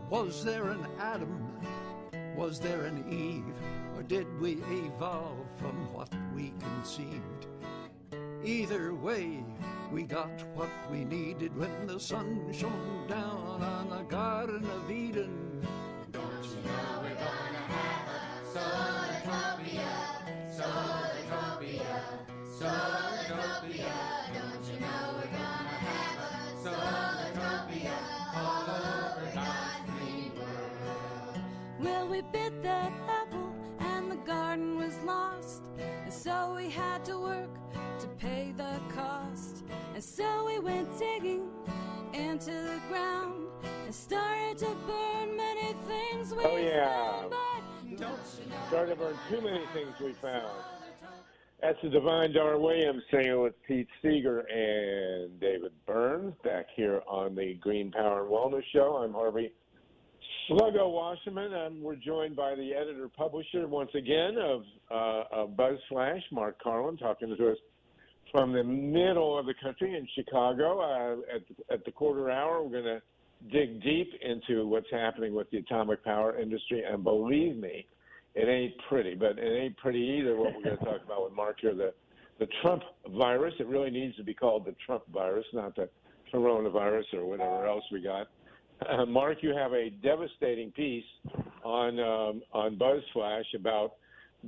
Was there an Adam? Was there an Eve? Or did we evolve from what we conceived? Either way, we got what we needed when the sun shone down on the Garden of Eden. Don't you know we're gonna have a Solartopia, Solartopia, Solartopia. Don't you know we're gonna have a Solartopia all over God's green world? Well, we bit that apple and the garden was lost, and so we had to work to pay the cost. And so we went digging into the ground and started to burn many things we found. But don't you know, started to burn too many things we found. That's the Divine Dar Williams singing with Pete Seeger and David Burns back here on the Green Power and Wellness Show. I'm Harvey Sluggo Wasserman, and we're joined by the editor-publisher once again of BuzzFlash, Mark Carlin, talking to us from the middle of the country in Chicago. At the quarter hour, we're going to dig deep into what's happening with the atomic power industry, and believe me, it ain't pretty, but it ain't pretty either what we're going to talk about with Mark here, the TrumpVirus. It really needs to be called the TrumpVirus, not the coronavirus or whatever else we got. Mark, you have a devastating piece on BuzzFlash about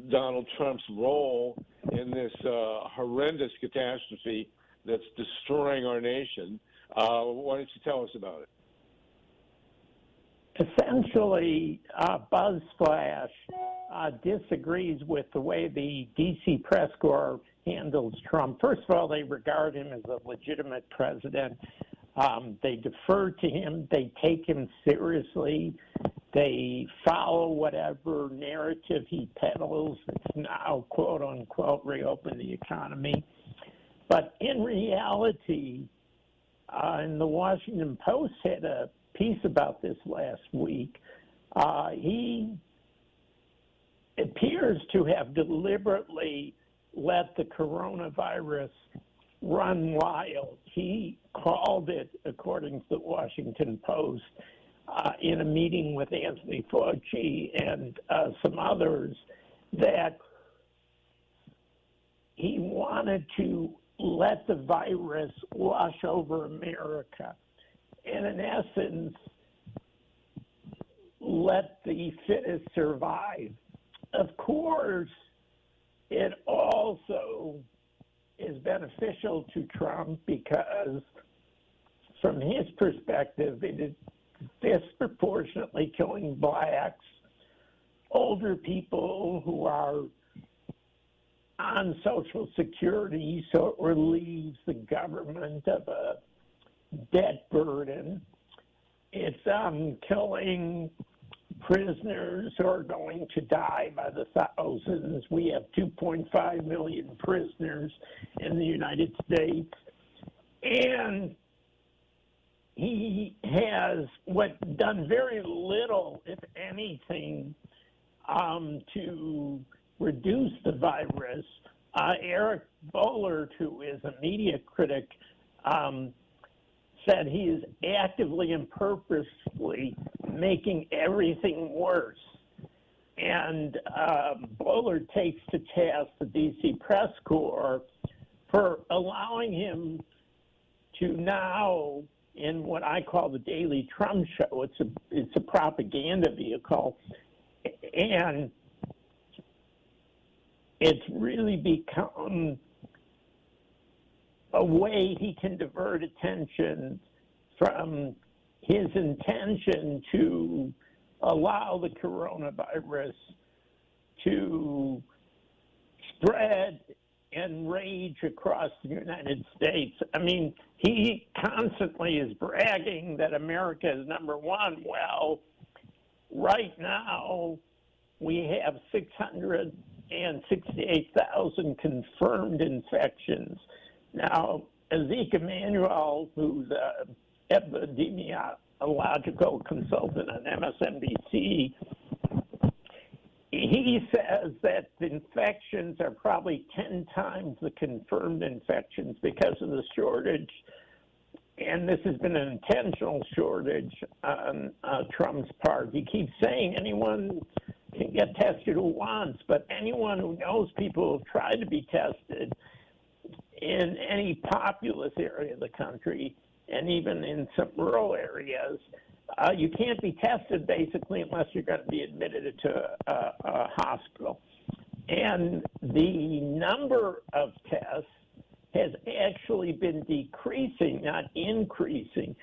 Donald Trump's role in this horrendous catastrophe that's destroying our nation. Why don't you tell us about it? Essentially, BuzzFlash disagrees with the way the D.C. press corps handles Trump. First of all, they regard him as a legitimate president. They defer to him. They take him seriously. They follow whatever narrative he peddles. It's now, quote unquote, reopen the economy. But in reality, and the Washington Post had a piece about this last week, he appears to have deliberately let the coronavirus run wild. He called it, according to the Washington Post, in a meeting with Anthony Fauci and some others, that he wanted to let the virus wash over America and, in essence, let the fittest survive. Of course, it also is beneficial to Trump because, from his perspective, it is disproportionately killing blacks, older people who are on Social Security, so it relieves the government of a debt burden. It's killing prisoners who are going to die by the thousands. We have 2.5 million prisoners in the United States. And he has done very little, if anything, to reduce the virus. Eric Boehlert, who is a media critic, said he is actively and purposefully making everything worse. And Boehlert takes to task the D.C. press corps for allowing him to now, in what I call the Daily Trump Show, it's a propaganda vehicle, and it's really become a way he can divert attention from his intention to allow the coronavirus to spread and rage across the United States. I mean, he constantly is bragging that America is number one. Well, right now we have 668,000 confirmed infections. Now, Zeke Emanuel, who's an epidemiological consultant on MSNBC, he says that the infections are probably 10 times the confirmed infections because of the shortage and this has been an intentional shortage on Trump's part. He keeps saying anyone can get tested who wants, but anyone who knows people who have tried to be tested in any populous area of the country, and even in some rural areas, you can't be tested basically unless you're going to be admitted to a hospital. And the number of tests has actually been decreasing, not increasing.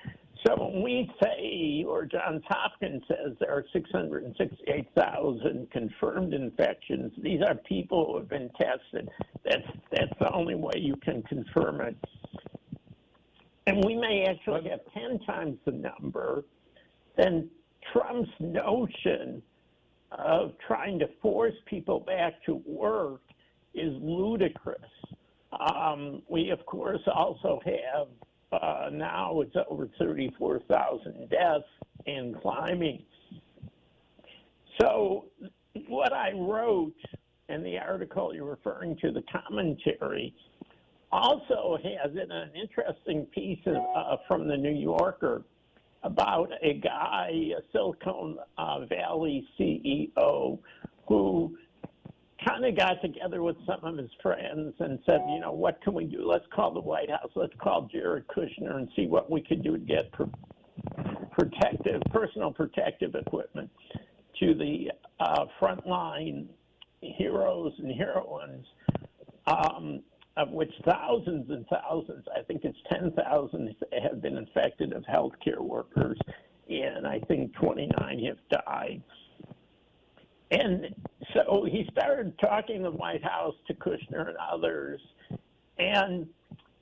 So when we say, or Johns Hopkins says, there are 668,000 confirmed infections, these are people who have been tested. That's the only way you can confirm it. And we may actually have 10 times the number. Then Trump's notion of trying to force people back to work is ludicrous. We, of course, also have now it's over 34,000 deaths and climbing. So what I wrote in the article you're referring to, the commentary, also has in an interesting piece from the New Yorker about a guy, a Silicon Valley CEO, who kind of got together with some of his friends and said, you know, what can we do? Let's call the White House. Let's call Jared Kushner and see what we could do to get personal protective equipment to the frontline heroes and heroines, of which thousands and thousands, I think it's 10,000 have been infected of healthcare workers, and I think 29 have died. And so he started talking to the White House, to Kushner and others, and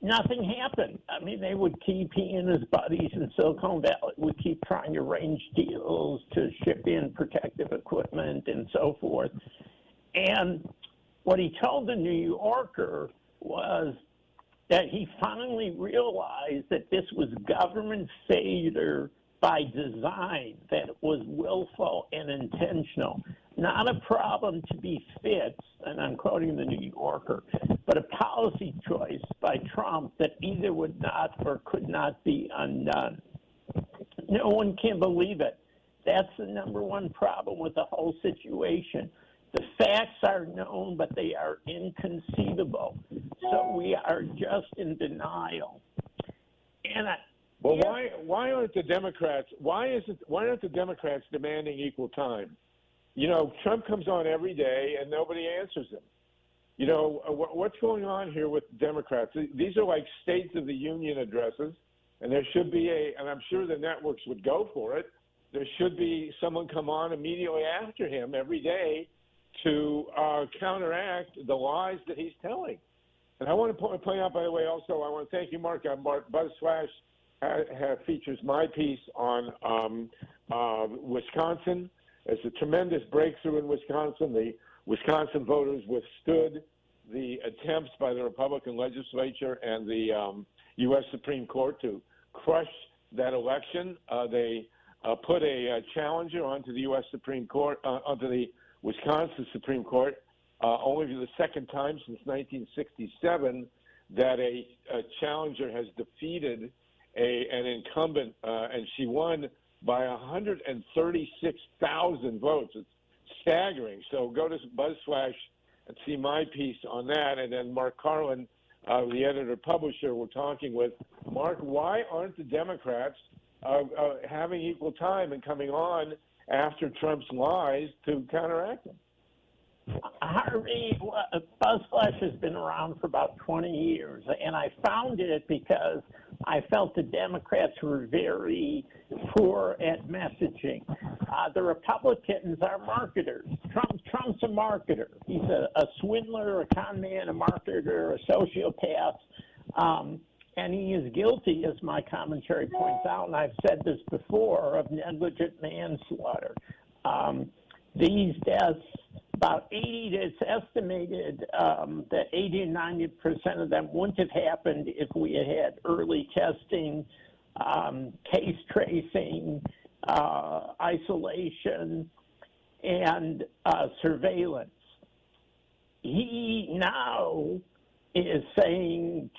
nothing happened. I mean, they would keep, he and his buddies in Silicon Valley would keep trying to arrange deals to ship in protective equipment and so forth. And what he told the New Yorker was that he finally realized that this was government failure by design, that it was willful and intentional. Not a problem to be fixed, and I'm quoting the New Yorker, but a policy choice by Trump that either would not or could not be undone. No one can believe it. That's the number one problem with the whole situation. The facts are known, but they are inconceivable. So we are just in denial. And well, why aren't the Democrats? Why aren't the Democrats demanding equal time? You know, Trump comes on every day and nobody answers him. You know, what's going on here with Democrats? These are like States of the Union addresses, and there should be and I'm sure the networks would go for it, there should be someone come on immediately after him every day to counteract the lies that he's telling. And I want to point out, by the way, also, I want to thank you, Mark. BuzzFlash features my piece on Wisconsin. It's a tremendous breakthrough in Wisconsin. The Wisconsin voters withstood the attempts by the Republican legislature and the U.S. Supreme Court to crush that election. They put a challenger onto the U.S. Supreme Court, onto the Wisconsin Supreme Court, only for the second time since 1967 that a challenger has defeated an incumbent, and she won by 136,000 votes. It's staggering. So go to BuzzFlash and see my piece on that. And then Mark Carlin, the editor-publisher we're talking with. Mark, why aren't the Democrats having equal time and coming on after Trump's lies to counteract them? Harvey, BuzzFlash has been around for about 20 years, and I founded it because I felt the Democrats were very poor at messaging. The Republicans are marketers. Trump's a marketer. He's a swindler, a con man, a marketer, a sociopath, and he is guilty, as my commentary points out, and I've said this before, of negligent manslaughter. These deaths, about 80, it's estimated that 80 and 90% of them wouldn't have happened if we had had early testing, case tracing, isolation, and surveillance. He now is saying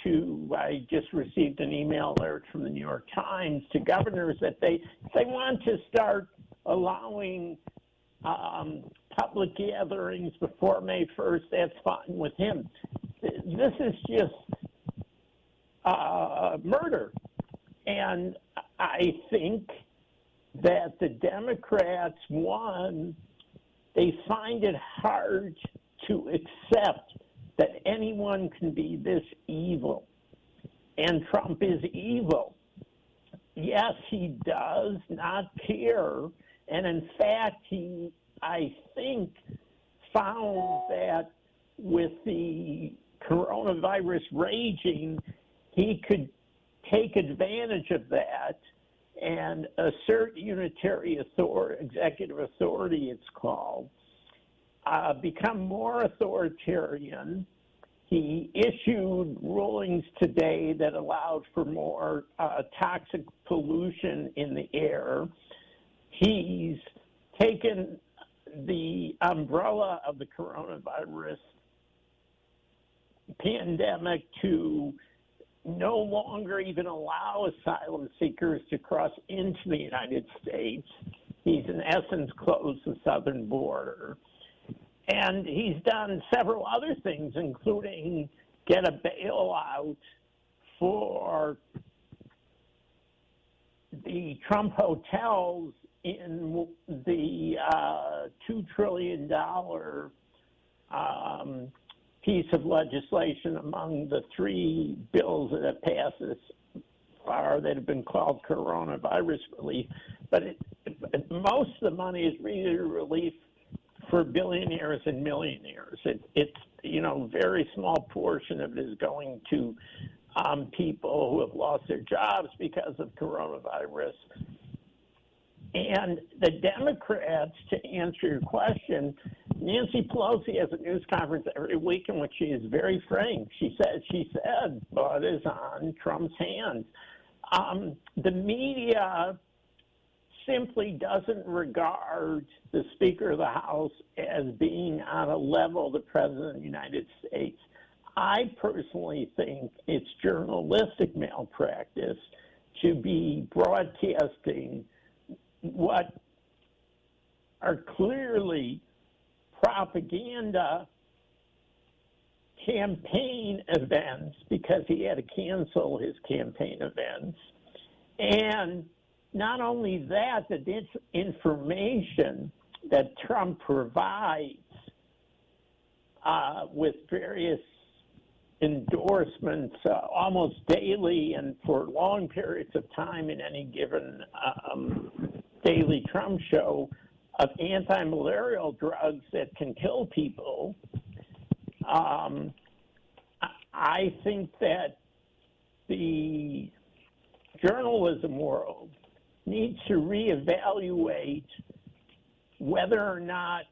I just received an email alert from the New York Times to governors that they want to start allowing public gatherings before May 1st. That's fine with him. This is just murder. And I think that the Democrats, one, they find it hard to accept that anyone can be this evil. And Trump is evil. Yes, he does not care. And in fact, he, I think, found that with the coronavirus raging, he could take advantage of that and assert unitary authority, executive authority, it's called, become more authoritarian. He issued rulings today that allowed for more toxic pollution in the air. He's taken the umbrella of the coronavirus pandemic to no longer even allow asylum seekers to cross into the United States. He's in essence closed the southern border. And he's done several other things, including get a bailout for the Trump hotels in the $2 trillion piece of legislation among the three bills that have passed this far that have been called coronavirus relief. But most of the money is really relief for billionaires and millionaires. It's very small portion of it is going to people who have lost their jobs because of coronavirus. And the Democrats, to answer your question, Nancy Pelosi has a news conference every week in which she is very frank. She said, blood is on Trump's hands. The media simply doesn't regard the Speaker of the House as being on a level the President of the United States. I personally think it's journalistic malpractice to be broadcasting what are clearly propaganda campaign events, because he had to cancel his campaign events. And not only that, the information that Trump provides with various endorsements almost daily and for long periods of time in any given daily Trump show of anti-malarial drugs that can kill people, I think that the journalism world needs to reevaluate whether or not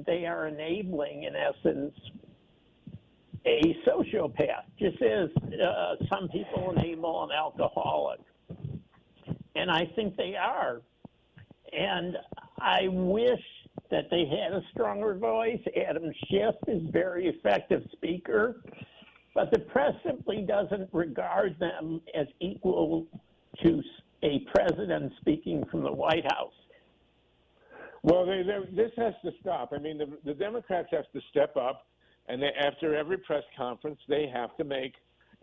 they are enabling, in essence, a sociopath, just as some people enable an alcoholic. And I think they are. And I wish that they had a stronger voice. Adam Schiff is a very effective speaker, but the press simply doesn't regard them as equal to a president speaking from the White House. Well, this has to stop. I mean, the Democrats have to step up, and after every press conference, they have to make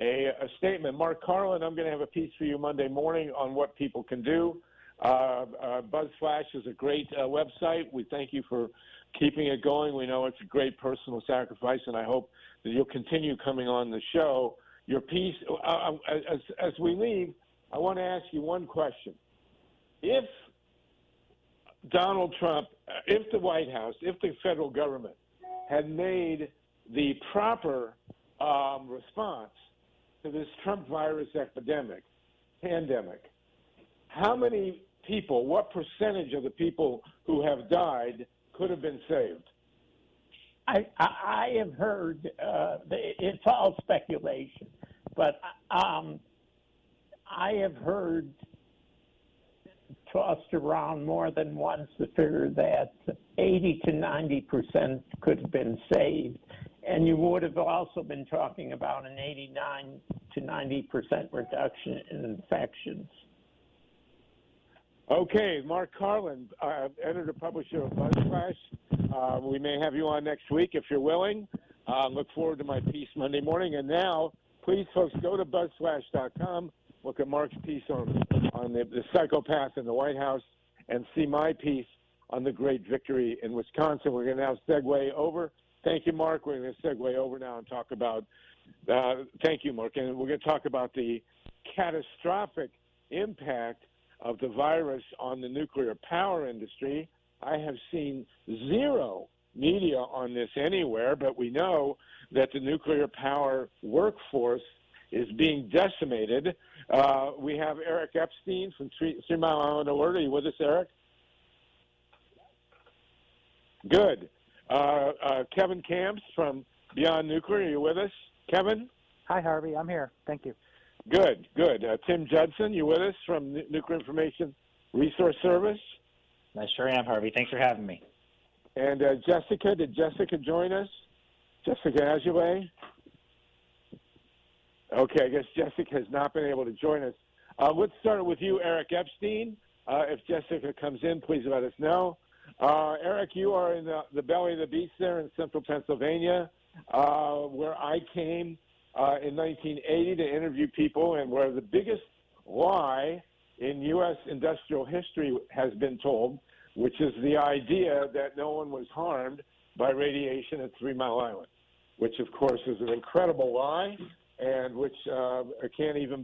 a statement. Mark Carlin, I'm going to have a piece for you Monday morning on what people can do. BuzzFlash is a great website. We thank you for keeping it going. We know it's a great personal sacrifice, and I hope that you'll continue coming on the show. Your piece, as we leave, I want to ask you one question. If Donald Trump, if the White House, if the federal government had made the proper response to this TrumpVirus pandemic, how many people, what percentage of the people who have died could have been saved? I have heard, it's all speculation, but I have heard tossed around more than once the figure that 80 to 90% could have been saved. And you would have also been talking about an 89 to 90% reduction in infections. Okay, Mark Karlin, editor-publisher of BuzzFlash. We may have you on next week if you're willing. Look forward to my piece Monday morning. And now, please, folks, go to buzzflash.com, look at Mark's piece on the psychopath in the White House, and see my piece on the great victory in Wisconsin. We're going to now segue over. Thank you, Mark. We're going to segue over now and talk about, thank you, Mark, and we're going to talk about the catastrophic impact of the virus on the nuclear power industry. I have seen zero media on this anywhere, but we know that the nuclear power workforce is being decimated. We have ERIC EPSTEIN from 3 Mile Island Alert. Are you with us, Eric? Good. Kevin KAMPS from Beyond Nuclear. Are you with us, Kevin? Hi, Harvey. I'm here. Thank you. Good, good. Tim JUDSON, you with us from Nuclear Information Resource Service? I sure am, Harvey. Thanks for having me. And Jessica, did Jessica join us? Jessica Azulay? Okay, I guess Jessica has not been able to join us. Let's start with you, ERIC EPSTEIN. If Jessica comes in, please let us know. Eric, you are in the belly of the beast there in central Pennsylvania, where I came in 1980 to interview people, and where the biggest lie in U.S. industrial history has been told, which is the idea that no one was harmed by radiation at 3 Mile Island, which, of course, is an incredible lie, and which can't even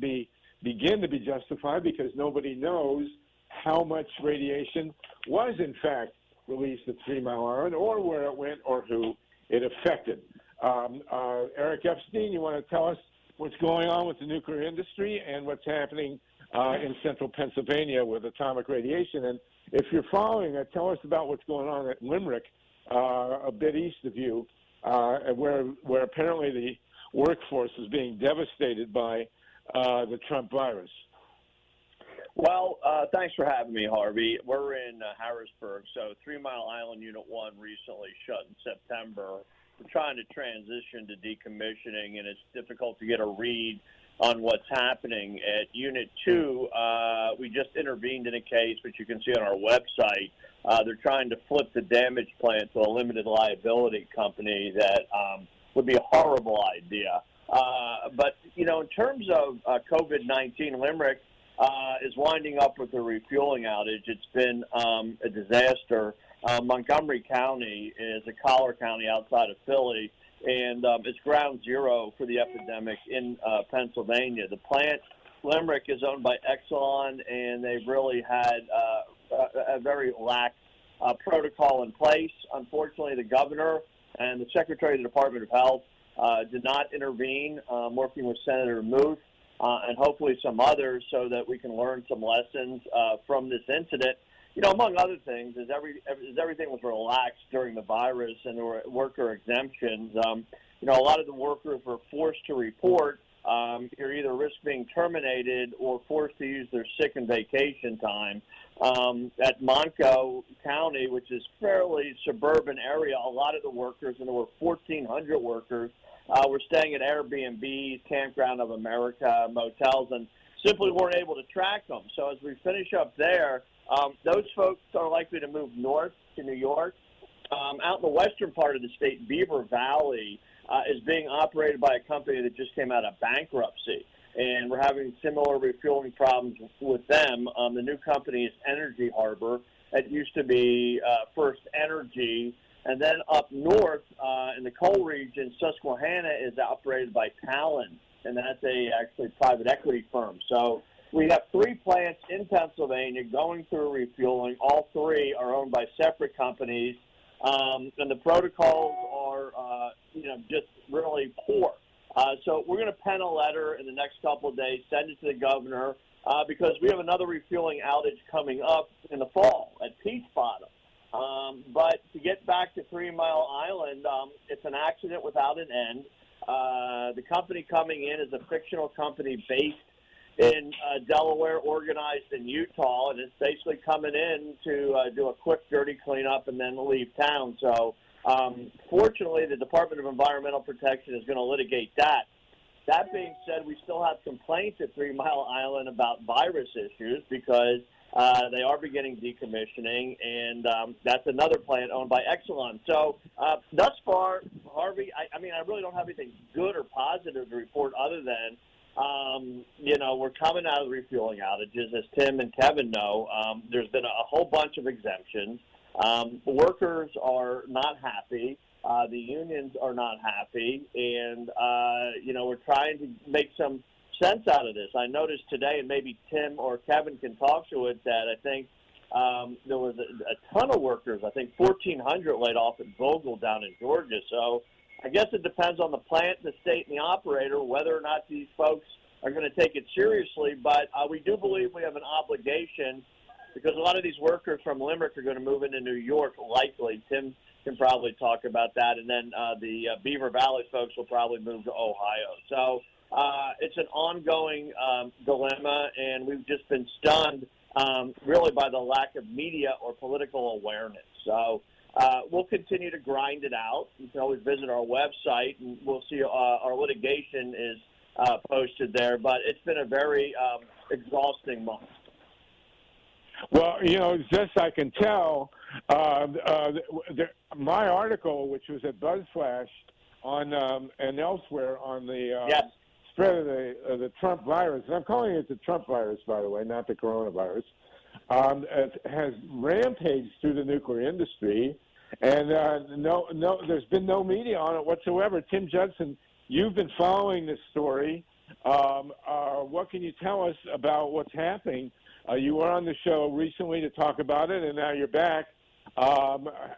begin to be justified because nobody knows how much radiation was, in fact, released at 3 Mile Island, or where it went, or who it affected. Eric EPSTEIN, you want to tell us what's going on with the nuclear industry and what's happening in central Pennsylvania with atomic radiation? And if you're following it, tell us about what's going on at Limerick, a bit east of you, where apparently the workforce is being devastated by the TrumpVirus. Well, thanks for having me, Harvey. We're in Harrisburg, so 3 Mile Island Unit 1 recently shut in September. We're trying to transition to decommissioning, and it's difficult to get a read on what's happening. At Unit 2, we just intervened in a case, which you can see on our website. They're trying to flip the damage plant to a limited liability company. That would be a horrible idea. But, you know, in terms of COVID-19, Limerick is winding up with a refueling outage. It's been a disaster. Montgomery County is a collar county outside of Philly, and it's ground zero for the epidemic in Pennsylvania. The plant, Limerick, is owned by Exxon, and they've really had a very lax protocol in place. Unfortunately, the governor and the Secretary of the Department of Health did not intervene, working with Senator Muth and hopefully some others, so that we can learn some lessons from this incident. You know, among other things, as everything was relaxed during the virus and there were worker exemptions, you know, a lot of the workers were forced to report. You're either risk being terminated or forced to use their sick and vacation time. At Montgomery County, which is fairly suburban area, a lot of the workers, and there were 1,400 workers, were staying at Airbnbs, Campground of America, motels, and simply weren't able to track them. So as we finish up there, those folks are likely to move north to New York. Out in the western part of the state, Beaver Valley is being operated by a company that just came out of bankruptcy, and we're having similar refueling problems with them. The new company is Energy Harbor. It used to be First Energy. And then up north in the coal region, Susquehanna is operated by Carlin, and that's actually private equity firm. So we have 3 plants in Pennsylvania going through refueling. All 3 are owned by separate companies, and the protocols are, you know, just really poor. So we're going to pen a letter in the next couple of days, send it to the governor, because we have another refueling outage coming up in the fall at Peach Bottom. But to get back to 3 Mile Island, it's an accident without an end. The company coming in is a fictional company based in Delaware, organized in Utah, and it's basically coming in to do a quick, dirty cleanup and then leave town. So Fortunately, the Department of Environmental Protection is going to litigate that. That being said, we still have complaints at 3 Mile Island about virus issues because they are beginning decommissioning, and that's another plant owned by Exelon. So thus far, Harvey, I mean, I really don't have anything good or positive to report other than, we're coming out of the refueling outages. As Tim and Kevin know, there's been a whole bunch of exemptions. Workers are not happy. The unions are not happy, and, we're trying to make some sense out of this. I noticed today, and maybe Tim or Kevin can talk to it, that I think there was a ton of workers, I think 1,400 laid off at Vogtle down in Georgia. So I guess it depends on the plant, the state, and the operator, whether or not these folks are going to take it seriously. But we do believe we have an obligation because a lot of these workers from Limerick are going to move into New York, likely. Tim can probably talk about that. And then the Beaver Valley folks will probably move to Ohio. So it's an ongoing dilemma, and we've just been stunned really by the lack of media or political awareness. So we'll continue to grind it out. You can always visit our website, and we'll see our litigation is posted there. But it's been a very exhausting month. Well, just I can tell, my article, which was at BuzzFlash on and elsewhere on the yes. spread of the Trump virus, and I'm calling it the Trump virus, by the way, not the coronavirus, it has rampaged through the nuclear industry, and there's been no media on it whatsoever. Tim Judson, you've been following this story. What can you tell us about what's happening? You were on the show recently to talk about it, and now you're back.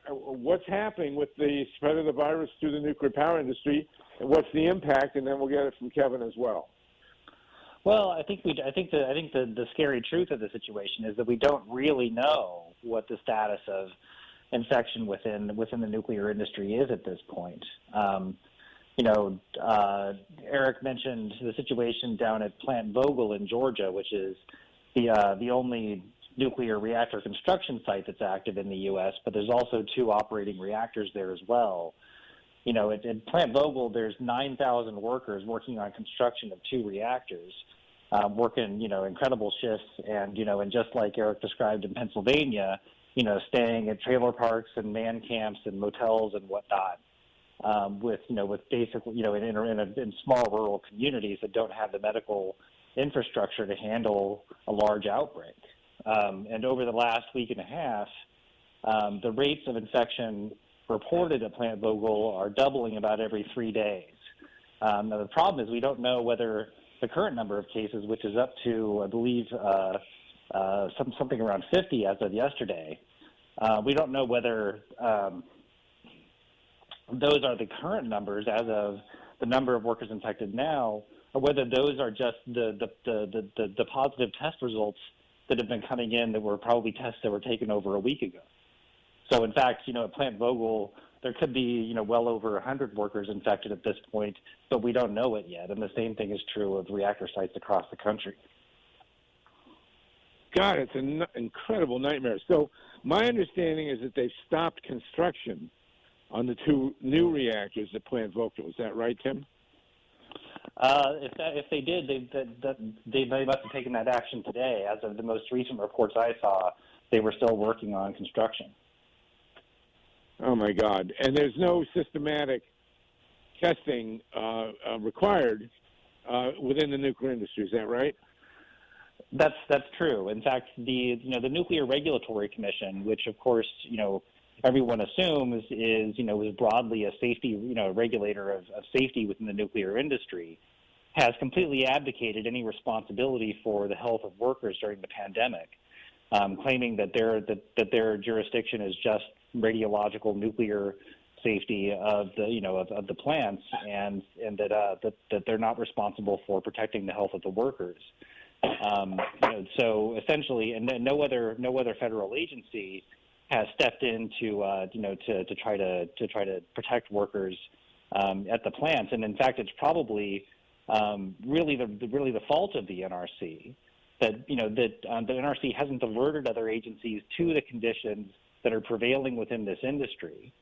What's happening with the spread of the virus through the nuclear power industry, and what's the impact? And then we'll get it from Kevin as well. Well, I think the scary truth of the situation is that we don't really know what the status of infection within the nuclear industry is at this point. Eric mentioned the situation down at Plant Vogtle in Georgia, which is the only nuclear reactor construction site that's active in the U.S., but there's also 2 operating reactors there as well. At Plant Vogtle, there's 9,000 workers working on construction of 2 reactors, working, incredible shifts, and just like Eric described in Pennsylvania, staying at trailer parks and man camps and motels and whatnot, with basically, in small rural communities that don't have the medical infrastructure to handle a large outbreak. And over the last week and a half, the rates of infection reported at Plant Vogtle are doubling about every 3 days. Now, the problem is we don't know whether the current number of cases, which is up to, I believe, something around 50 as of yesterday, we don't know whether those are the current numbers as of the number of workers infected now, or whether those are just the positive test results that have been coming in that were probably tests that were taken over a week ago. So, in fact, at Plant Vogtle, there could be, well over 100 workers infected at this point, but we don't know it yet. And the same thing is true of reactor sites across the country. God, it's an incredible nightmare. So my understanding is that they've stopped construction on the 2 new reactors at Plant Vogtle. Is that right, Tim? If they did, they must have taken that action today. As of the most recent reports I saw, they were still working on construction. Oh, my God. And there's no systematic testing required within the nuclear industry. Is that right? That's true. In fact, the Nuclear Regulatory Commission, which, of course, everyone assumes is broadly a safety, regulator of safety within the nuclear industry, has completely abdicated any responsibility for the health of workers during the pandemic, claiming that their jurisdiction is just radiological nuclear safety of the plants, and that they're not responsible for protecting the health of the workers. So essentially, and no other federal agency has stepped in to try to protect workers at the plants. And in fact, it's probably really the fault of the NRC that the NRC hasn't alerted other agencies to the conditions that are prevailing within this industry.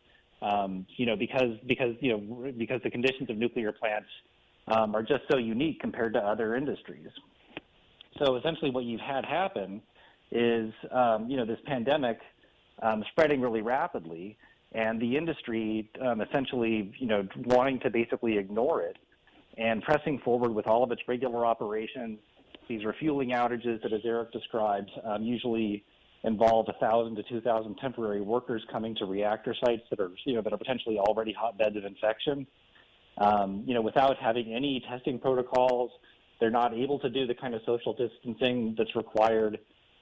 because the conditions of nuclear plants are just so unique compared to other industries. So essentially what you've had happen is, this pandemic spreading really rapidly, and the industry essentially, wanting to basically ignore it and pressing forward with all of its regular operations. These refueling outages that, as Eric described, usually involve 1,000 to 2,000 temporary workers coming to reactor sites that are potentially already hotbeds of infection. Without having any testing protocols, they're not able to do the kind of social distancing that's required.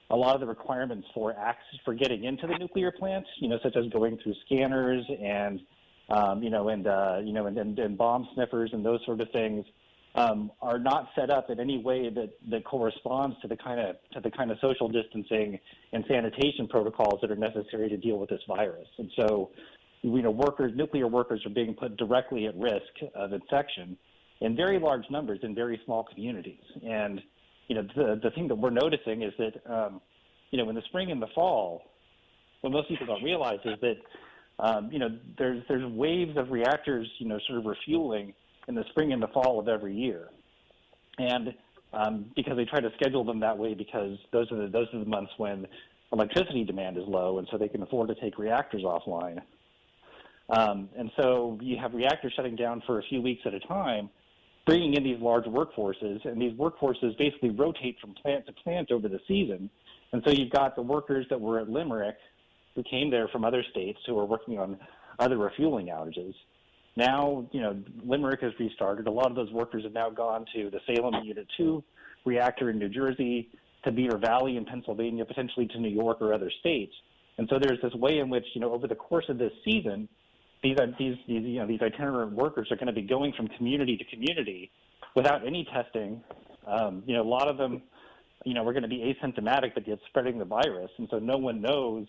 A lot of the requirements for access for getting into the nuclear plants, such as going through scanners and bomb sniffers and those sort of things, are not set up in any way that corresponds to the kind of social distancing and sanitation protocols that are necessary to deal with this virus. And so, nuclear workers are being put directly at risk of infection in very large numbers in very small communities. And the thing that we're noticing is that in the spring and the fall, what most people don't realize is that there's waves of reactors sort of refueling in the spring and the fall of every year, and because they try to schedule them that way because those are the months when electricity demand is low, and so they can afford to take reactors offline. And so you have reactors shutting down for a few weeks at a time, bringing in these large workforces, and these workforces basically rotate from plant to plant over the season. And so you've got the workers that were at Limerick who came there from other states who are working on other refueling outages. Now, Limerick has restarted. A lot of those workers have now gone to the Salem Unit 2 reactor in New Jersey, to Beaver Valley in Pennsylvania, potentially to New York or other states. And so there's this way in which, over the course of this season, these itinerant workers are going to be going from community to community without any testing. A lot of them, are going to be asymptomatic, but yet spreading the virus. And so no one knows,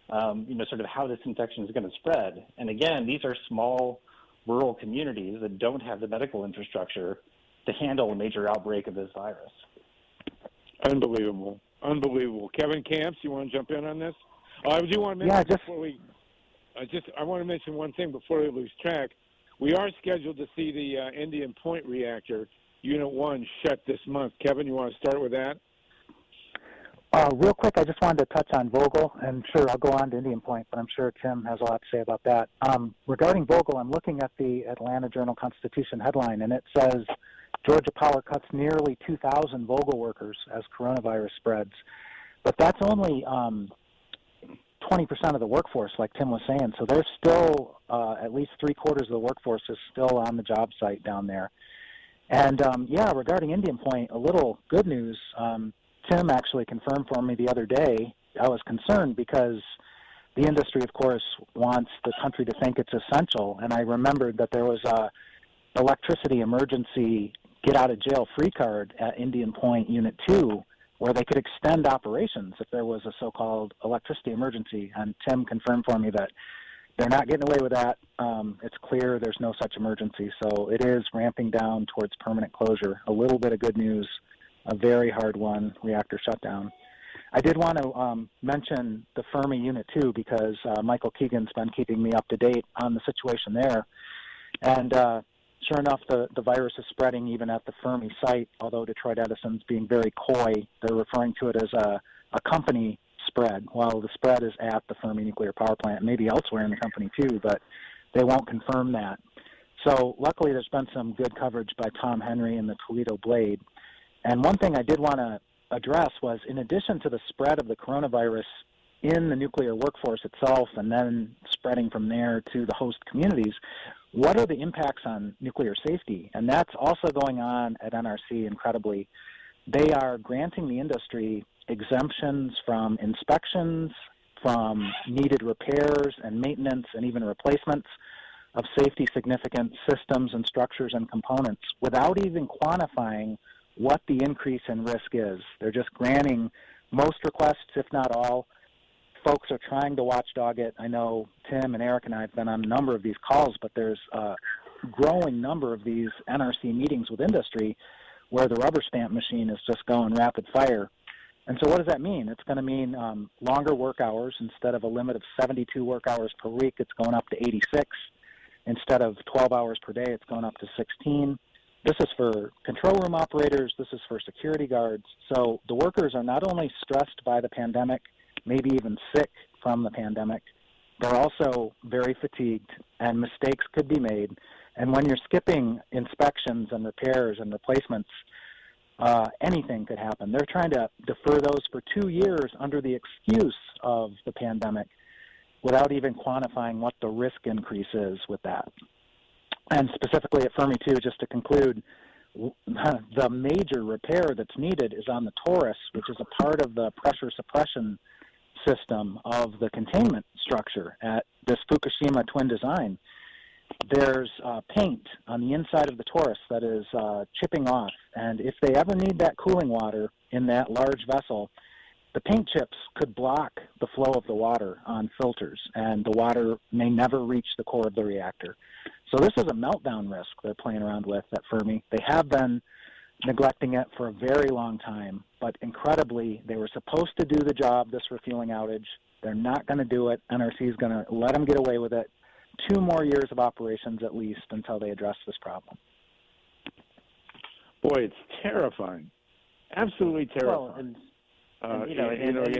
sort of how this infection is going to spread. And again, these are small rural communities that don't have the medical infrastructure to handle a major outbreak of this virus. Unbelievable. Kevin KAMPS, you want to jump in on this? I do want to mention I want to mention one thing before we lose track. We are scheduled to see the Indian Point reactor, Unit 1, shut this month. Kevin, you want to start with that? Real quick, I just wanted to touch on Vogtle, and sure, I'll go on to Indian Point, but I'm sure Tim has a lot to say about that. Regarding Vogtle, I'm looking at the Atlanta Journal-Constitution headline, and it says, Georgia Power cuts nearly 2,000 Vogtle workers as coronavirus spreads. But that's only 20% of the workforce, like Tim was saying. So there's still at least 3/4 of the workforce is still on the job site down there. And, regarding Indian Point, a little good news. Tim actually confirmed for me the other day. I was concerned because the industry, of course, wants the country to think it's essential. And I remembered that there was a electricity emergency get-out-of-jail-free card at Indian Point Unit 2 where they could extend operations if there was a so-called electricity emergency. And Tim confirmed for me that they're not getting away with that. It's clear there's no such emergency. So it is ramping down towards permanent closure. A little bit of good news. A very hard one, reactor shutdown. I did want to mention the Fermi Unit 2 because Michael Keegan's been keeping me up to date on the situation there. And sure enough, the virus is spreading even at the Fermi site, although Detroit Edison's being very coy. They're referring to it as a company spread, while the spread is at the Fermi nuclear power plant, maybe elsewhere in the company too, but they won't confirm that. So luckily there's been some good coverage by Tom Henry and the Toledo Blade. And one thing I did want to address was, in addition to the spread of the coronavirus in the nuclear workforce itself and then spreading from there to the host communities, what are the impacts on nuclear safety? And that's also going on at NRC incredibly. They are granting the industry exemptions from inspections, from needed repairs and maintenance and even replacements of safety significant systems and structures and components without even quantifying what the increase in risk is. They're just granting most requests, if not all. Folks are trying to watchdog it. I know Tim and Eric and I have been on a number of these calls, but there's a growing number of these NRC meetings with industry where the rubber stamp machine is just going rapid fire. And so what does that mean? It's going to mean longer work hours. Instead of a limit of 72 work hours per week, it's going up to 86. Instead of 12 hours per day, it's going up to 16. This is for control room operators. This is for security guards. So the workers are not only stressed by the pandemic, maybe even sick from the pandemic, they're also very fatigued, and mistakes could be made. And when you're skipping inspections and repairs and replacements, anything could happen. They're trying to defer those for 2 years under the excuse of the pandemic without even quantifying what the risk increase is with that. And specifically at Fermi 2, just to conclude, the major repair that's needed is on the torus, which is a part of the pressure suppression system of the containment structure at this Fukushima twin design. There's paint on the inside of the torus that is chipping off, and if they ever need that cooling water in that large vessel, the paint chips could block the flow of the water on filters, and the water may never reach the core of the reactor. So this is a meltdown risk they're playing around with at Fermi. They have been neglecting it for a very long time, but incredibly, they were supposed to do the job, this refueling outage. They're not going to do it. NRC is going to let them get away with it. 2 more years of operations at least until they address this problem. Boy, it's terrifying. Absolutely terrifying. Well, you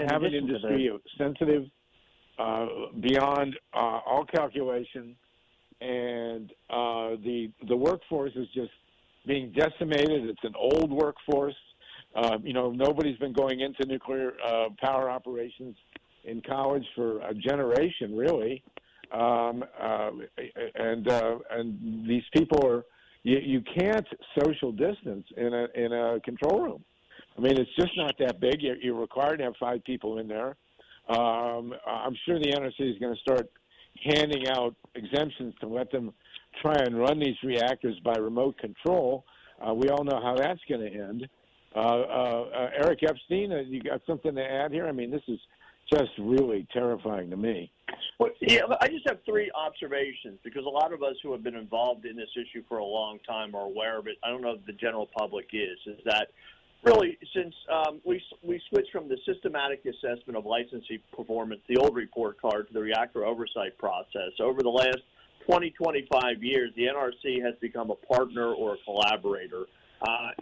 have an industry sensitive beyond all calculation, and the workforce is just being decimated. It's an old workforce. Nobody's been going into nuclear power operations in college for a generation, really. And these people are, you can't social distance in a control room. I mean, it's just not that big. You're required to have 5 people in there. I'm sure the NRC is going to start handing out exemptions to let them try and run these reactors by remote control. We all know how that's going to end. ERIC EPSTEIN, you got something to add here? I mean, this is just really terrifying to me. Well, yeah, I just have 3 observations, because a lot of us who have been involved in this issue for a long time are aware of it. I don't know if the general public is that really, since we switched from the systematic assessment of licensee performance, the old report card, to the reactor oversight process, over the last 20, 25 years, the NRC has become a partner or a collaborator.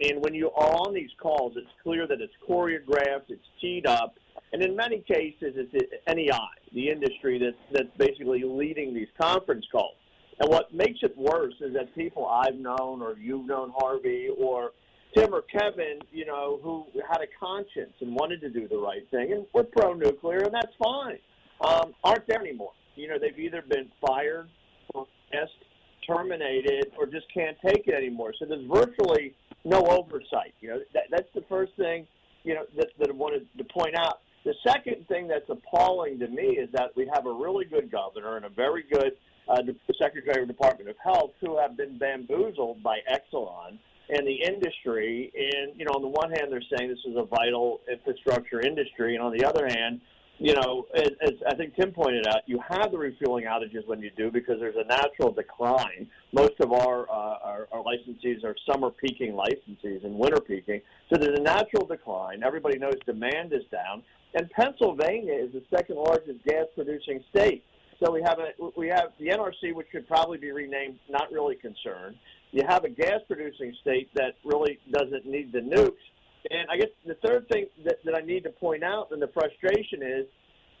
And when you are on these calls, it's clear that it's choreographed, it's teed up, and in many cases, it's NEI, the industry that's basically leading these conference calls. And what makes it worse is that people I've known, or you've known, Harvey, or Tim or Kevin, who had a conscience and wanted to do the right thing, and we're pro-nuclear, and that's fine, aren't there anymore. They've either been fired, terminated, or just can't take it anymore. So there's virtually no oversight. That's the first thing, that I wanted to point out. The second thing that's appalling to me is that we have a really good governor and a very good Secretary of the Department of Health who have been bamboozled by Exelon and the industry. And, on the one hand, they're saying this is a vital infrastructure industry, and on the other hand, as I think Tim pointed out, you have the refueling outages when you do, because there's a natural decline. Most of our licensees are summer peaking licensees and winter peaking. So there's a natural decline. Everybody knows demand is down. And Pennsylvania is the second largest gas producing state. So we have the NRC, which should probably be renamed Not Really Concerned. You have a gas producing state that really doesn't need the nukes. And I guess the third thing that I need to point out, and the frustration is,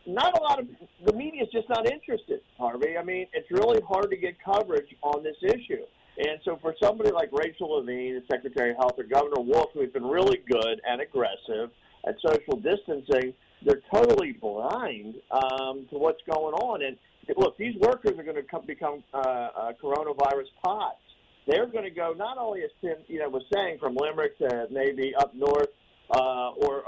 not a lot of the media is just not interested, Harvey. I mean, it's really hard to get coverage on this issue. And so for somebody like Rachel Levine, the Secretary of Health, or Governor Wolf, who has been really good and aggressive at social distancing, they're totally blind to what's going on. And look, these workers are going to become coronavirus pots. They're going to go not only, as Tim was saying, from Limerick to maybe up north or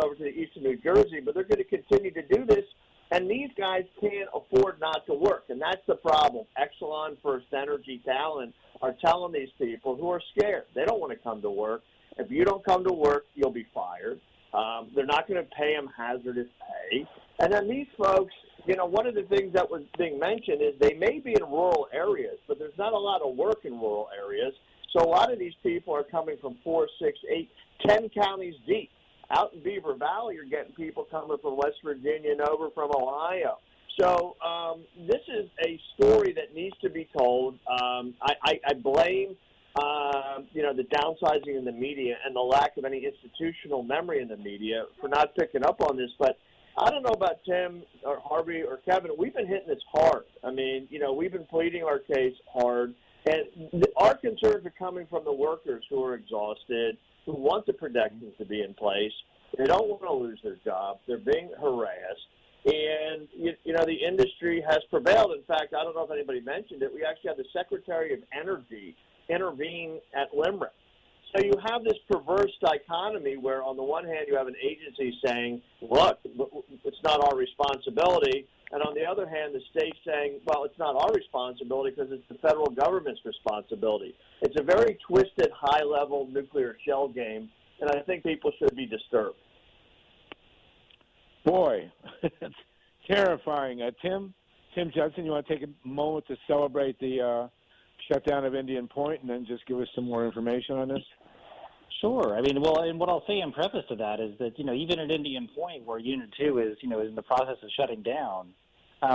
over to the east of New Jersey, but they're going to continue to do this, and these guys can't afford not to work, and that's the problem. Exelon, First Energy, Carlin are telling these people who are scared. They don't want to come to work. If you don't come to work, you'll be fired. They're not going to pay them hazardous pay. And then these folks, one of the things that was being mentioned is they may be in rural areas, but there's not a lot of work in rural areas. So a lot of these people are coming from 4, 6, 8, 10 counties deep. Out in Beaver Valley, you're getting people coming from West Virginia and over from Ohio. So this is a story that needs to be told. I blame, the downsizing in the media and the lack of any institutional memory in the media for not picking up on this. But I don't know about Tim or Harvey or Kevin. We've been hitting this hard. I mean, we've been pleading our case hard. And our concerns are coming from the workers who are exhausted, who want the protections to be in place. They don't want to lose their jobs. They're being harassed. And, the industry has prevailed. In fact, I don't know if anybody mentioned it. We actually had the Secretary of Energy intervene at Limerick. So you have this perverse dichotomy where, on the one hand, you have an agency saying, look, it's not our responsibility. And on the other hand, the state's saying, well, it's not our responsibility because it's the federal government's responsibility. It's a very twisted, high-level nuclear shell game, and I think people should be disturbed. Boy, it's terrifying. Tim Jetson, you want to take a moment to celebrate the shutdown of Indian Point and then just give us some more information on this? Sure. I mean, well, and what I'll say in preface to that is that, even at Indian Point, where Unit 2 is, is in the process of shutting down,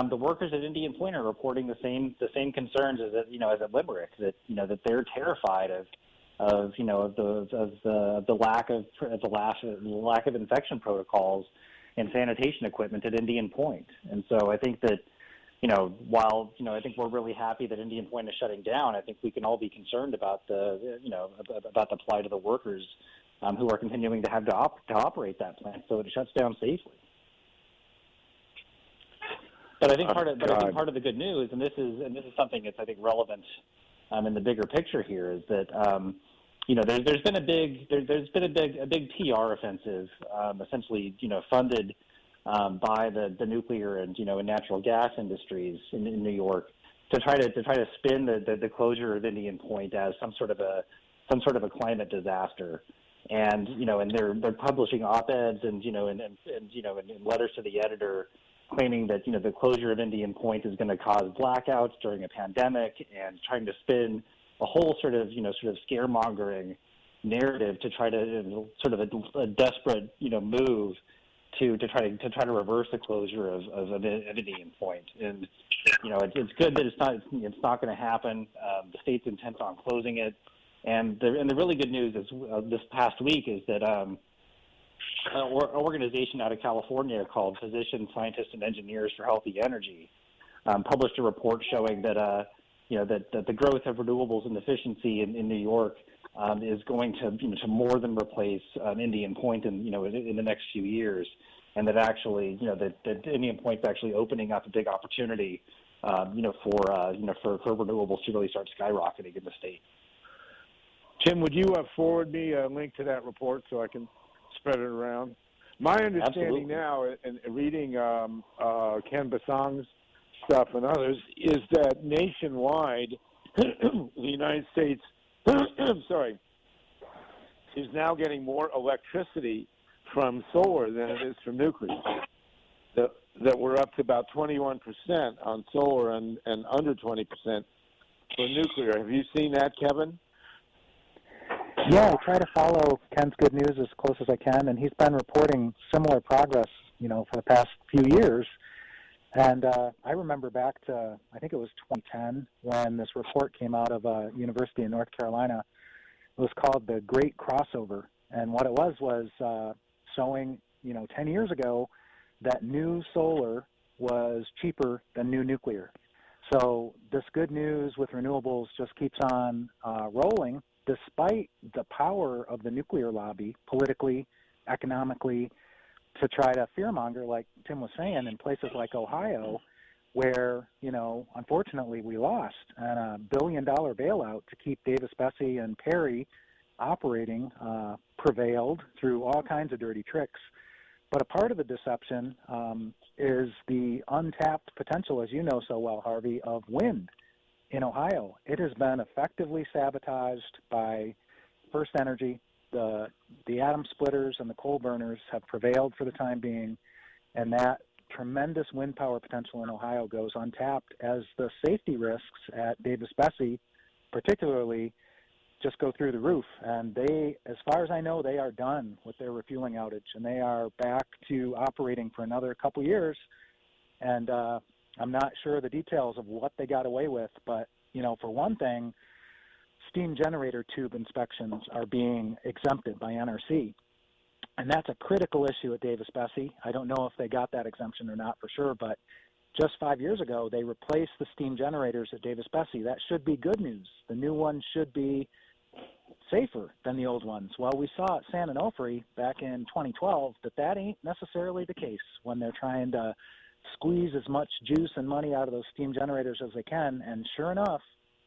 the workers at Indian Point are reporting the same concerns as at Limerick, that they're terrified of the lack of infection protocols and sanitation equipment at Indian Point. And so I think that, while, I think we're really happy that Indian Point is shutting down, I think we can all be concerned about about the plight of the workers who are continuing to have to operate that plant so it shuts down safely. But I think part of the good news, and this is something that's, I think, relevant in the bigger picture here, is that there's been a big PR offensive, essentially, funded by the nuclear and and natural gas industries in New York to try to spin the closure of Indian Point as some sort of a climate disaster, and and they're publishing op-eds and letters to the editor claiming that the closure of Indian Point is going to cause blackouts during a pandemic, and trying to spin a whole sort of scaremongering narrative to try to sort of a desperate move to try to reverse the closure of Indian Point. And it's good that it's not going to happen. The state's intent on closing it, and the really good news is this past week is that an organization out of California called Physicians, Scientists, and Engineers for Healthy Energy published a report showing that that the growth of renewables and efficiency in New York is going to more than replace Indian Point in the next few years, and that actually that Indian Point's actually opening up a big opportunity for renewables to really start skyrocketing in the state. Tim, would you forward me a link to that report so I can spread it around? My understanding now, and reading Ken Basong's stuff and others, is that nationwide, the United States, is now getting more electricity from solar than it is from nuclear. That we're up to about 21% on solar and under 20% for nuclear. Have you seen that, Kevin? Yeah, I try to follow Ken's good news as close as I can, and he's been reporting similar progress, for the past few years. And I remember back to, I think it was 2010, when this report came out of a university in North Carolina. It was called the Great Crossover. And what it was showing, 10 years ago, that new solar was cheaper than new nuclear. So this good news with renewables just keeps on rolling, despite the power of the nuclear lobby, politically, economically, to try to fearmonger, like Tim was saying, in places like Ohio, where, unfortunately we lost. And a $1 billion bailout to keep Davis-Besse and Perry operating prevailed through all kinds of dirty tricks. But a part of the deception is the untapped potential, as you know so well, Harvey, of wind in Ohio. It has been effectively sabotaged by First Energy. The atom splitters and the coal burners have prevailed for the time being, and that tremendous wind power potential in Ohio goes untapped as the safety risks at Davis-Besse, particularly, just go through the roof. And they, as far as I know, they are done with their refueling outage, and they are back to operating for another couple years. And I'm not sure the details of what they got away with, but, for one thing, steam generator tube inspections are being exempted by NRC. And that's a critical issue at Davis-Besse. I don't know if they got that exemption or not for sure, but just 5 years ago, they replaced the steam generators at Davis-Besse. That should be good news. The new ones should be safer than the old ones. Well, we saw at San Onofre back in 2012 that ain't necessarily the case when they're trying to squeeze as much juice and money out of those steam generators as they can. And sure enough,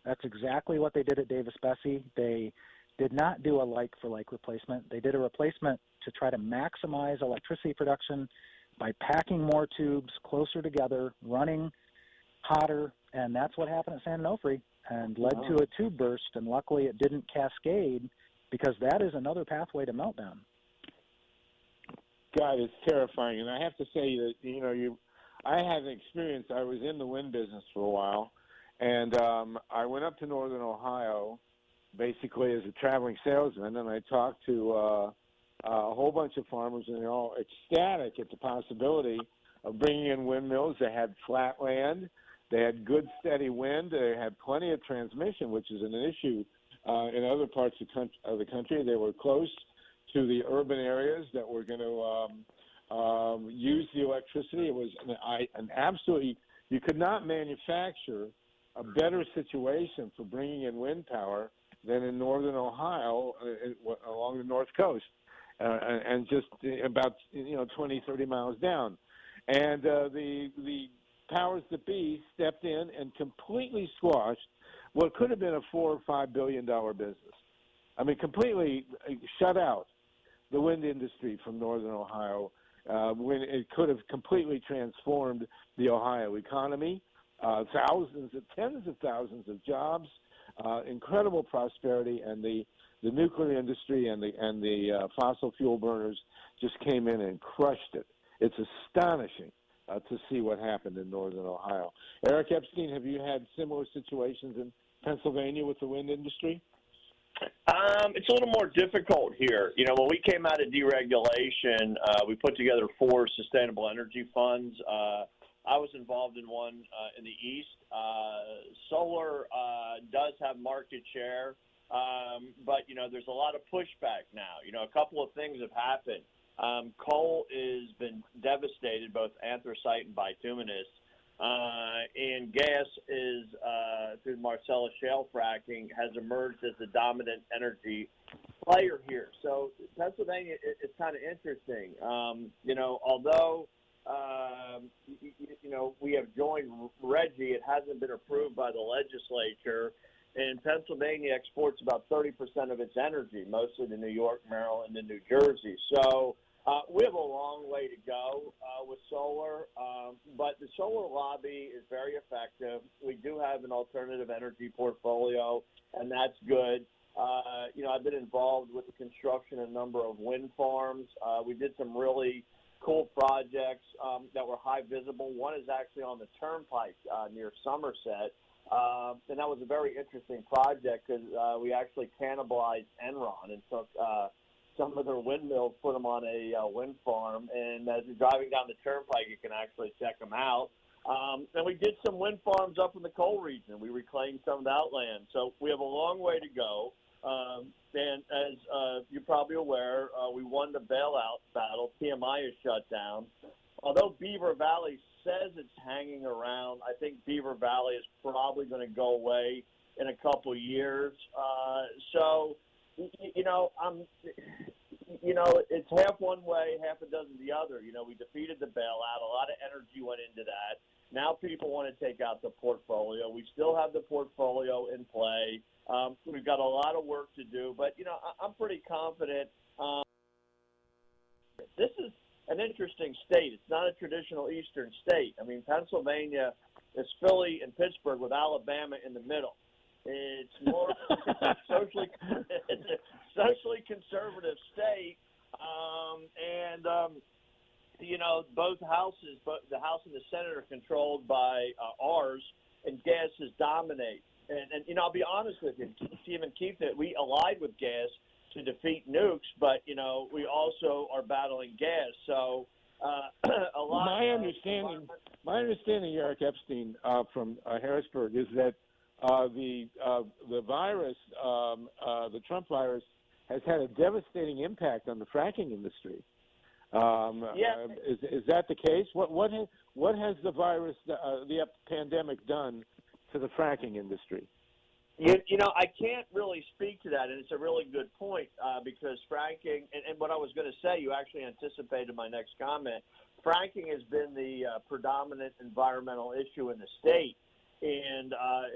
that's exactly what they did at Davis-Besse. They did not do a like-for-like replacement. They did a replacement to try to maximize electricity production by packing more tubes closer together, running hotter, and that's what happened at San Onofre and led to a tube burst, and luckily it didn't cascade because that is another pathway to meltdown. God, it's terrifying, and I have to say that, I had an experience. I was in the wind business for a while, and I went up to northern Ohio basically as a traveling salesman, and I talked to a whole bunch of farmers, and they're all ecstatic at the possibility of bringing in windmills. They had flat land. They had good, steady wind. They had plenty of transmission, which is an issue in other parts of the country. They were close to the urban areas that were going to use the electricity. It was an absolutely – you could not manufacture a better situation for bringing in wind power than in northern Ohio along the north coast. And just about 20, 30 miles down, and the powers that be stepped in and completely squashed what could have been a $4 or $5 billion business. I mean, completely shut out the wind industry from northern Ohio when it could have completely transformed the Ohio economy. Tens of thousands of jobs, incredible prosperity, and the nuclear industry and the fossil fuel burners just came in and crushed it. It's astonishing to see what happened in northern Ohio. ERIC EPSTEIN, have you had similar situations in Pennsylvania with the wind industry? It's a little more difficult here. When we came out of deregulation, we put together 4 sustainable energy funds. I was involved in one in the East. Solar does have market share. But, there's a lot of pushback now. A couple of things have happened. Coal has been devastated, both anthracite and bituminous. And gas is, through Marcellus shale fracking, has emerged as the dominant energy player here. So Pennsylvania is kind of interesting. Although, we have joined RGGI, it hasn't been approved by the legislature. And Pennsylvania exports about 30% of its energy, mostly to New York, Maryland, and New Jersey. So we have a long way to go with solar, but the solar lobby is very effective. We do have an alternative energy portfolio, and that's good. I've been involved with the construction of a number of wind farms. We did some really cool projects that were high visible. One is actually on the turnpike near Somerset. And that was a very interesting project because we actually cannibalized Enron and took some of their windmills, put them on a wind farm. And as you're driving down the turnpike, you can actually check them out. And we did some wind farms up in the coal region. We reclaimed some of that land. So we have a long way to go. And as you're probably aware, we won the bailout battle. PMI is shut down. Although Beaver Valley says it's hanging around, I think Beaver Valley is probably going to go away in a couple of years. It's half one way, half a dozen the other. We defeated the bailout. A lot of energy went into that. Now people want to take out the portfolio. We still have the portfolio in play. We've got a lot of work to do, but, I'm pretty confident. This is an interesting state. It's not a traditional eastern state. I mean, Pennsylvania is Philly and Pittsburgh with Alabama in the middle. It's more it's a socially conservative state, both houses, the House and the Senate are controlled by ours, and gas is dominate. And you know, I'll be honest with you, Stephen Keith, that we allied with gas to defeat nukes, but you know, we also are battling gas. So a lot. My understanding, Eric Epstein from Harrisburg, is that the virus, the Trump virus, has had a devastating impact on the fracking industry. Is that the case? What has the virus, the pandemic, done to the fracking industry? You know, I can't really speak to that, and it's a really good point because fracking, and what I was going to say, you actually anticipated my next comment. Fracking has been the predominant environmental issue in the state, and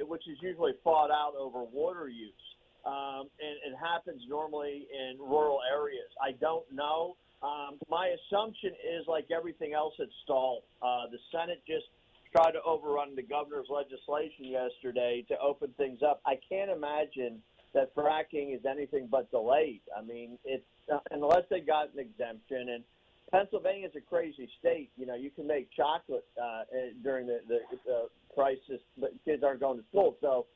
which is usually fought out over water use. And it happens normally in rural areas. I don't know. My assumption is, like everything else, it's stalled. The Senate just tried to overrun the governor's legislation yesterday to open things up. I can't imagine that fracking is anything but delayed. I mean, it's unless they got an exemption. And Pennsylvania is a crazy state. You know, you can make chocolate during the crisis, but kids aren't going to school. So,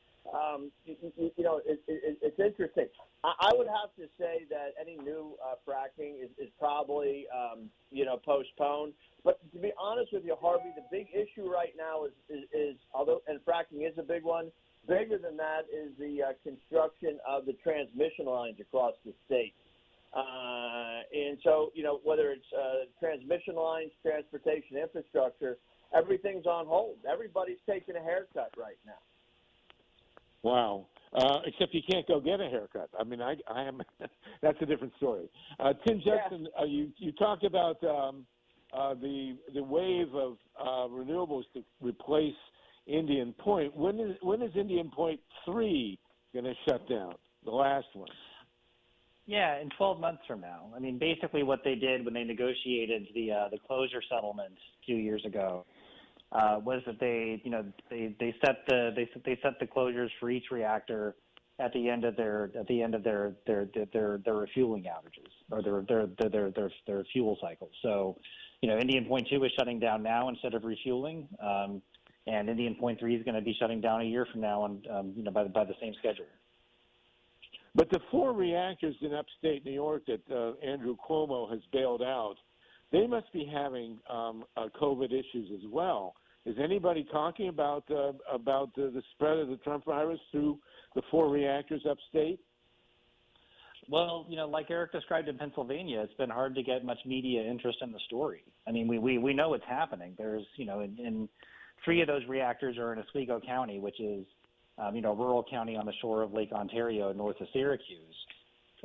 you know, it's interesting. I would have to say that any new fracking is probably, you know, postponed. But to be honest with you, Harvey, the big issue right now is although, and fracking is a big one, bigger than that is the construction of the transmission lines across the state. And so, you know, whether it's transmission lines, transportation infrastructure, everything's on hold. Everybody's taking a haircut right now. Wow. Except you can't go get a haircut. I mean, I am. That's a different story. Tim Jetson, you talked about the wave of renewables to replace Indian Point. When is Indian Point 3 going to shut down? The last one. Yeah, in 12 months from now. I mean, basically what they did when they negotiated the closure settlement 2 years ago was that they set the closures for each reactor at the end of their refueling outages or their fuel cycles. So, you know, Indian Point 2 is shutting down now instead of refueling, and Indian Point 3 is going to be shutting down a year from now on, by the same schedule. But the 4 reactors in upstate New York that Andrew Cuomo has bailed out, they must be having COVID issues as well. Is anybody talking about the spread of the Trump virus through the 4 reactors upstate? Well, you know, like Eric described in Pennsylvania, it's been hard to get much media interest in the story. I mean, we know it's happening. There's, you know, in 3 of those reactors are in Oswego County, which is, you know, a rural county on the shore of Lake Ontario, north of Syracuse.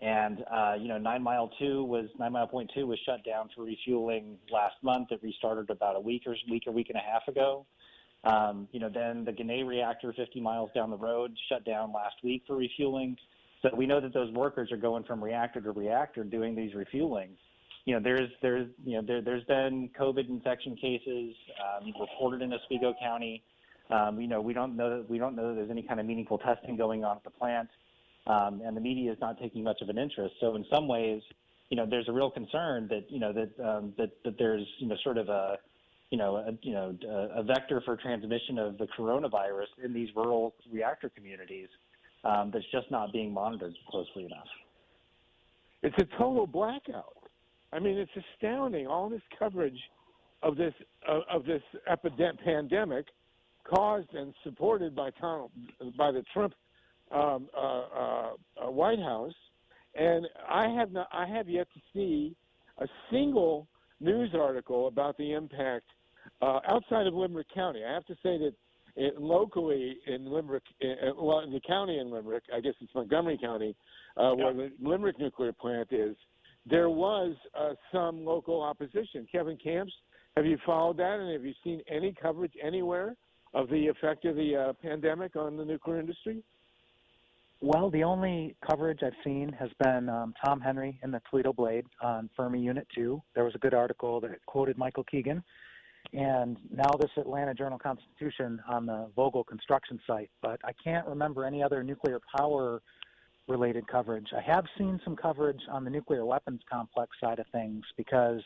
And, you know, 9 Mile Point 2 was shut down for refueling last month. It restarted about a week and a half ago. You know, then the Ginna reactor 50 miles down the road shut down last week for refueling. So we know that those workers are going from reactor to reactor doing these refuelings. You know, there's been COVID infection cases reported in Oswego County. You know, we don't know that there's any kind of meaningful testing going on at the plant. And the media is not taking much of an interest. So in some ways, you know, there's a real concern that, you know, that there's, you know, sort of a vector for transmission of the coronavirus in these rural reactor communities that's just not being monitored closely enough. It's a total blackout. I mean, it's astounding. All this coverage of this pandemic, caused and supported by the Trump White House, and I have yet to see a single news article about the impact outside of Limerick County. I have to say that locally in Limerick, in the county in Limerick, I guess it's Montgomery County, where the Limerick nuclear plant is, there was some local opposition. Kevin KAMPS, have you followed that, and have you seen any coverage anywhere of the effect of the pandemic on the nuclear industry? Well, the only coverage I've seen has been Tom Henry in the Toledo Blade on Fermi Unit 2. There was a good article that quoted Michael Keegan. And now this Atlanta Journal-Constitution on the Vogtle construction site. But I can't remember any other nuclear power-related coverage. I have seen some coverage on the nuclear weapons complex side of things because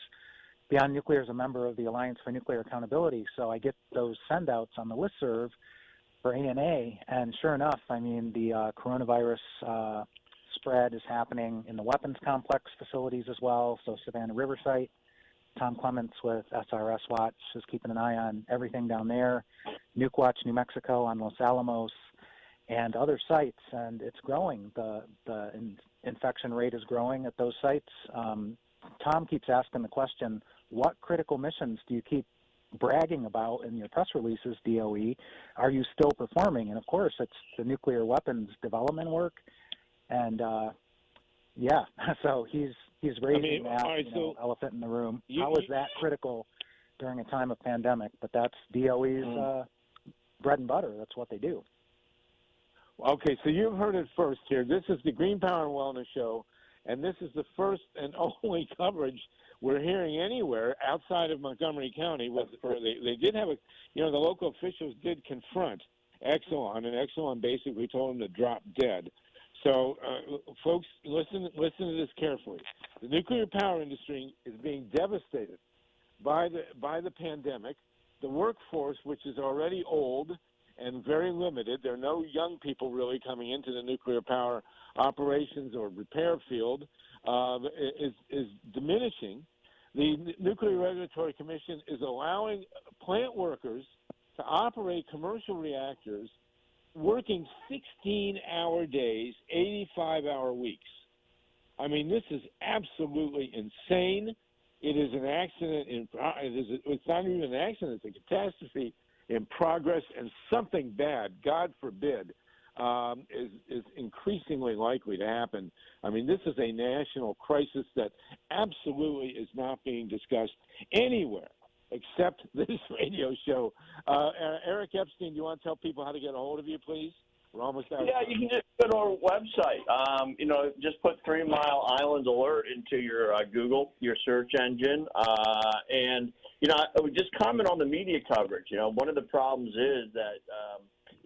Beyond Nuclear is a member of the Alliance for Nuclear Accountability, so I get those send-outs on the listserv. for ANA, and sure enough, I mean, the coronavirus spread is happening in the weapons complex facilities as well. So Savannah River site, Tom Clements with SRS Watch is keeping an eye on everything down there. Nuke Watch New Mexico on Los Alamos and other sites, and it's growing. The infection rate is growing at those sites. Tom keeps asking the question, what critical missions do you keep bragging about in your press releases, DOE? Are you still performing? And of course, it's the nuclear weapons development work. And yeah, so he's raising that elephant in the room. How is that critical during a time of pandemic? But that's DOE's bread and butter. That's what they do. Okay, so you've heard it first here. This is the Green Power and Wellness Show, and this is the first and only coverage we're hearing anywhere outside of Montgomery County. Where they did have the local officials did confront Exelon, and Exelon basically told them to drop dead. So, folks, listen to this carefully. The nuclear power industry is being devastated by the pandemic. The workforce, which is already old and very limited, there are no young people really coming into the nuclear power operations or repair field, is diminishing. The Nuclear Regulatory Commission is allowing plant workers to operate commercial reactors working 16-hour days, 85-hour weeks. I mean, this is absolutely insane. It is an accident. It's not even an accident. It's a catastrophe in progress, and something bad, God forbid, is increasingly likely to happen. I mean, this is a national crisis that absolutely is not being discussed anywhere except this radio show. Eric Epstein, do you want to tell people how to get a hold of you, please? We're almost out. Yeah, you can just go to our website. Just put 3 Mile Island Alert into your Google, your search engine, and I would just comment on the media coverage. One of the problems is that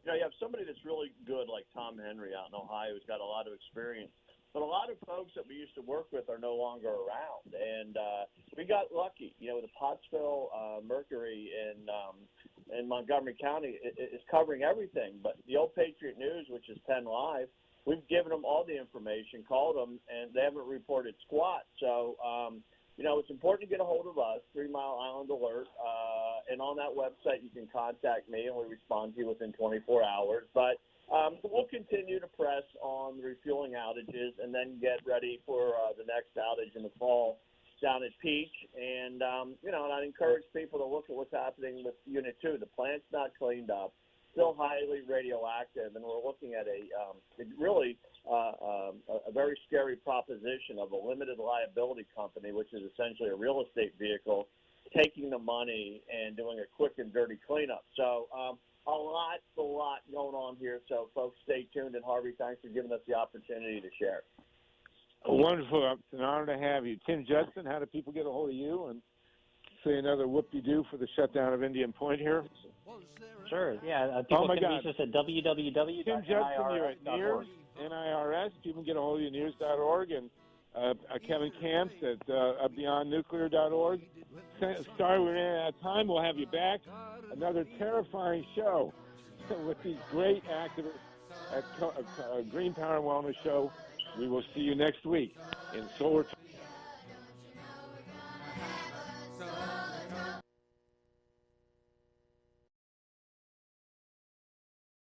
you have somebody that's really good, like Tom Henry out in Ohio, who's got a lot of experience. But a lot of folks that we used to work with are no longer around, and we got lucky. The Pottsville Mercury in Montgomery County is covering everything. But the Old Patriot News, which is 10 Live, we've given them all the information, called them, and they haven't reported squat. So, it's important to get a hold of us, 3 Mile Island Alert, and on that website you can contact me, and we respond to you within 24 hours. But we'll continue to press on the refueling outages and then get ready for the next outage in the fall down at Peach. And, and I'd encourage people to look at what's happening with Unit 2. The plant's not cleaned up, still highly radioactive, and we're looking at a very scary proposition of a limited liability company, which is essentially a real estate vehicle, taking the money and doing a quick and dirty cleanup. So, a lot going on here. So, folks, stay tuned. And, Harvey, thanks for giving us the opportunity to share. Wonderful. It's an honor to have you. Tim Jetson, how do people get a hold of you and say another whoop-de-doo for the shutdown of Indian Point here? Sure. Yeah. People can reach us at www.nirs.org. Tim Jetson, you're at NIRS, NIRS. People can get a hold of you at NIRS.org. And Kevin Kamps at beyondnuclear.org. Sorry, we're running out of time. We'll have you back. Another terrifying show with these great activists at Green Power and Wellness Show. We will see you next week in Solartopia.